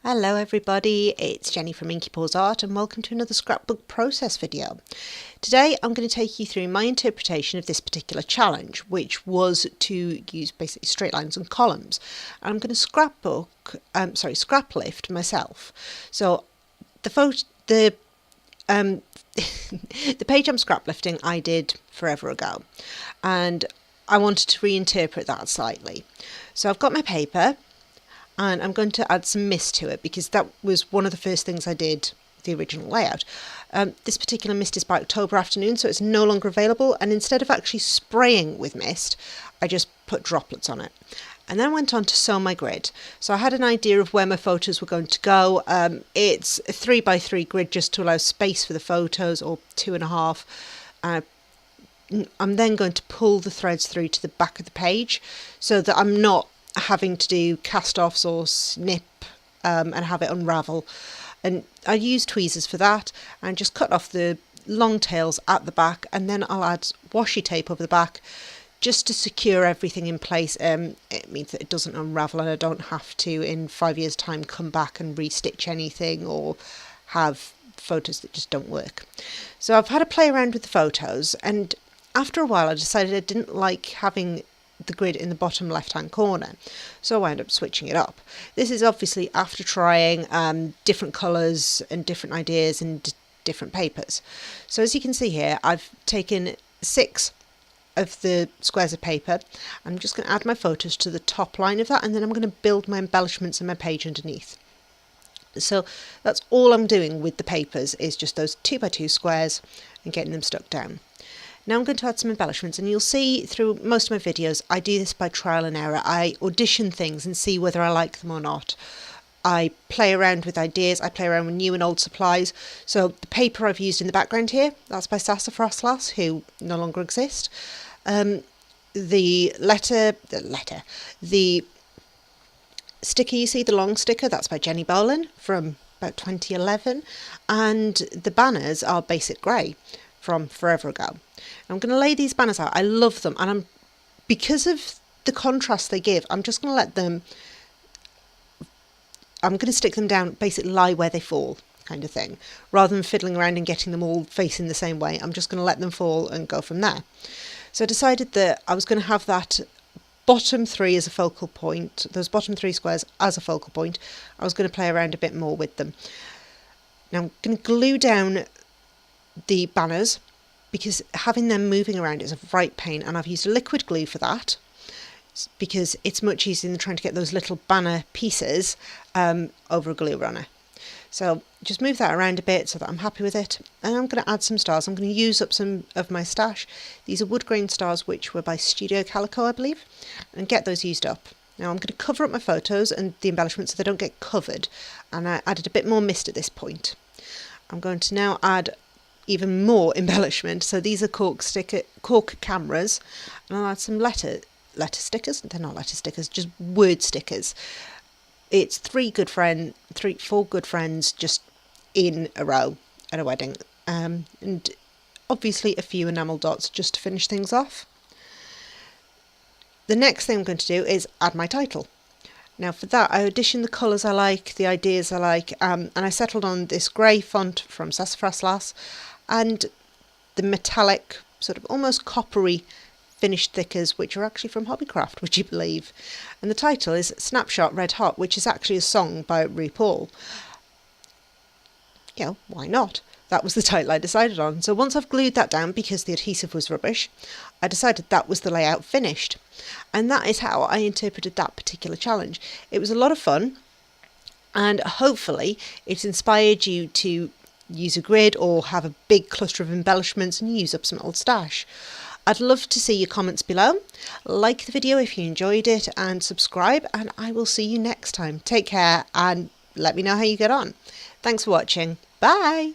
Hello everybody, it's Jenny from Inky Paws Art and welcome to another Scrapbook Process video. Today I'm going to take you through my interpretation of this particular challenge, which was to use basically straight lines and columns. I'm going to scrap lift myself. So the page I'm scrap lifting I did forever ago, and I wanted to reinterpret that slightly. So I've got my paper, and I'm going to add some mist to it because that was one of the first things I did the original layout. This particular mist is by October afternoon, so it's no longer available, and instead of actually spraying with mist, I just put droplets on it. And then went on to sew my grid. So I had an idea of where my photos were going to go. It's a 3x3 grid just to allow space for the photos, or 2.5. I'm then going to pull the threads through to the back of the page so that I'm not having to do cast-offs or snip and have it unravel. And I use tweezers for that, and just cut off the long tails at the back, and then I'll add washi tape over the back just to secure everything in place. It means that it doesn't unravel and I don't have to in 5 years time come back and restitch anything or have photos that just don't work. So I've had a play around with the photos, and after a while I decided I didn't like having the grid in the bottom left hand corner, so I wound up switching it up. This is obviously after trying different colours and different ideas and different papers. So as you can see here, I've taken 6 of the squares of paper. I'm just going to add my photos to the top line of that, and then I'm going to build my embellishments and my page underneath. So that's all I'm doing with the papers, is just those 2x2 squares and getting them stuck down. Now I'm going to add some embellishments, and you'll see through most of my videos I do this by trial and error. I audition things and see whether I like them or not. I play around with ideas, I play around with new and old supplies. So the paper I've used in the background here, that's by Sassafras, who no longer exist. The sticker you see, the long sticker, that's by Jenny Bolin from about 2011. And the banners are Basic Grey from forever ago. I'm going to lay these banners out. I love them, and because of the contrast they give, I'm just going to stick them down, basically lie where they fall kind of thing, rather than fiddling around and getting them all facing the same way. I'm just going to let them fall and go from there. So I decided that I was going to have that bottom 3 as a focal point, those bottom 3 squares as a focal point. I was going to play around a bit more with them. Now I'm going to glue down the banners, because having them moving around is a right pain, and I've used a liquid glue for that because it's much easier than trying to get those little banner pieces over a glue runner. So just move that around a bit so that I'm happy with it, and I'm going to add some stars. I'm going to use up some of my stash. These are wood grain stars, which were by Studio Calico, I believe, and get those used up. Now I'm going to cover up my photos and the embellishments so they don't get covered, and I added a bit more mist at this point. I'm going to now add even more embellishment. So these are cork cameras, and I'll add some letter stickers. They're not letter stickers, just word stickers. It's 4 good friends just in a row at a wedding, and obviously a few enamel dots just to finish things off. The next thing I'm going to do is add my title. Now for that I auditioned the colours I like, the ideas I like, and I settled on this grey font from Sassafras and the metallic, sort of almost coppery finished thickers, which are actually from Hobbycraft, would you believe? And the title is Snapshot Red Hot, which is actually a song by RuPaul. Yeah, why not? That was the title I decided on. So once I've glued that down, because the adhesive was rubbish, I decided that was the layout finished. And that is how I interpreted that particular challenge. It was a lot of fun, and hopefully it inspired you to use a grid or have a big cluster of embellishments and use up some old stash. I'd love to see your comments below. Like the video if you enjoyed it, and subscribe, and I will see you next time. Take care and let me know how you get on. Thanks for watching. Bye!